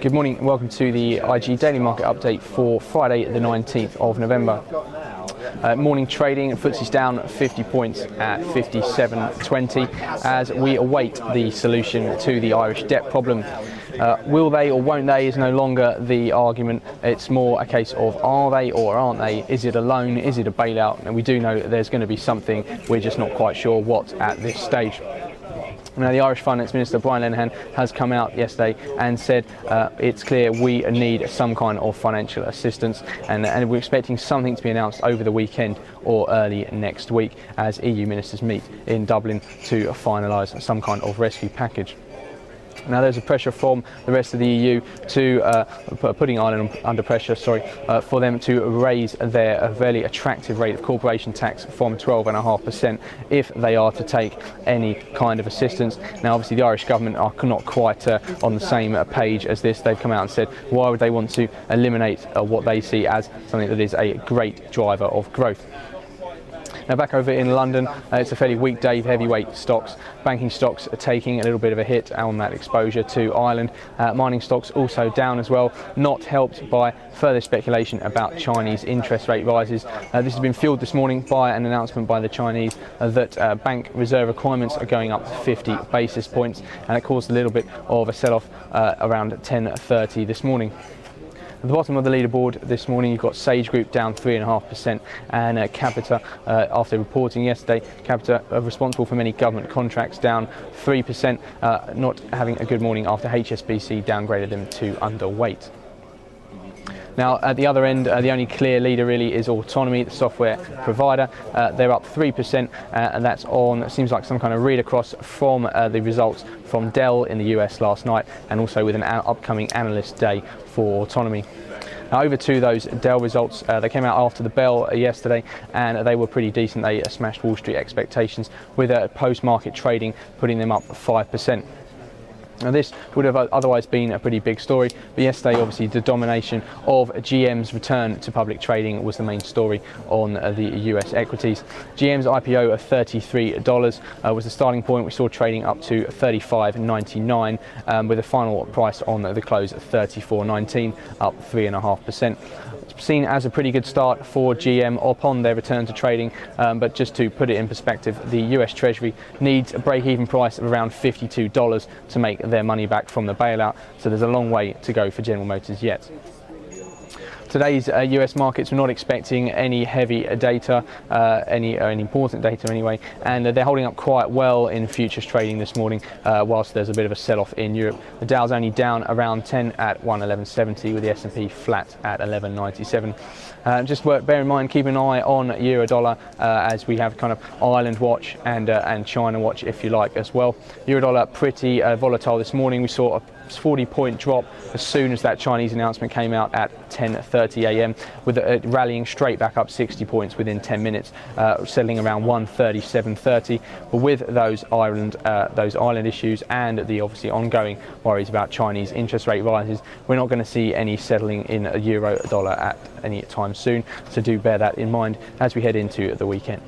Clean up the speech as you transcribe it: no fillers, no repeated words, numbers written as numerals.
Good morning and welcome to the IG Daily Market Update for Friday the 19th of November. Morning trading, FTSE's down 50 points at 57.20 as we await the solution to the Irish debt problem. Will they or won't they is no longer the argument. It's more a case of are they or aren't they? Is it a loan? Is it a bailout? And we do know that there's going to be something. We're just not quite sure what at this stage. Now, the Irish Finance Minister, Brian Lenihan, has come out yesterday and said it's clear we need some kind of financial assistance, and we're expecting something to be announced over the weekend or early next week as EU ministers meet in Dublin to finalise some kind of rescue package. Now, there's a pressure from the rest of the EU to putting Ireland under pressure, for them to raise their very attractive rate of corporation tax from 12.5% if they are to take any kind of assistance. Now, obviously, the Irish government are not quite on the same page as this. They've come out and said why would they want to eliminate what they see as something that is a great driver of growth. Now, back over in London, it's a fairly weak day for heavyweight stocks. Banking stocks are taking a little bit of a hit on that exposure to Ireland. Mining stocks also down as well, not helped by further speculation about Chinese interest rate rises. This has been fueled this morning by an announcement by the Chinese that bank reserve requirements are going up to 50 basis points, and it caused a little bit of a sell-off around 10:30 this morning. At the bottom of the leaderboard this morning, you've got Sage Group down 3.5%, and Capita, after reporting yesterday, Capita responsible for many government contracts, down 3%, not having a good morning after HSBC downgraded them to underweight. Now, at the other end, the only clear leader really is Autonomy, the software provider. They're up 3%, and that's on, it seems like some kind of read across from the results from Dell in the US last night, and also with an upcoming analyst day for Autonomy. Now, over to those Dell results. They came out after the bell yesterday, and they were pretty decent. They smashed Wall Street expectations with post-market trading putting them up 5%. Now, this would have otherwise been a pretty big story, but yesterday obviously the domination of GM's return to public trading was the main story on the US equities. GM's IPO of $33 was the starting point. We saw trading up to $35.99 with a final price on the close at $34.19, up 3.5%. Seen as a pretty good start for GM upon their return to trading, but just to put it in perspective, the US Treasury needs a break-even price of around $52 to make their money back from the bailout, so there's a long way to go for General Motors yet. Today's US markets were not expecting any heavy data, any important data anyway, and they're holding up quite well in futures trading this morning, whilst there's a bit of a sell-off in Europe. The Dow's only down around 10 at 111.70, with the S&P flat at 11.97. Just bear in mind, keep an eye on euro dollar as we have kind of Ireland watch and China watch, if you like, as well. Euro dollar pretty volatile this morning. We saw a 40-point drop as soon as that Chinese announcement came out at 10:30 a.m. with it rallying straight back up 60 points within 10 minutes, settling around 137.30. But with those Ireland issues and the obviously ongoing worries about Chinese interest rate rises, we're not going to see any settling in a euro dollar at any time soon. So do bear that in mind as we head into the weekend.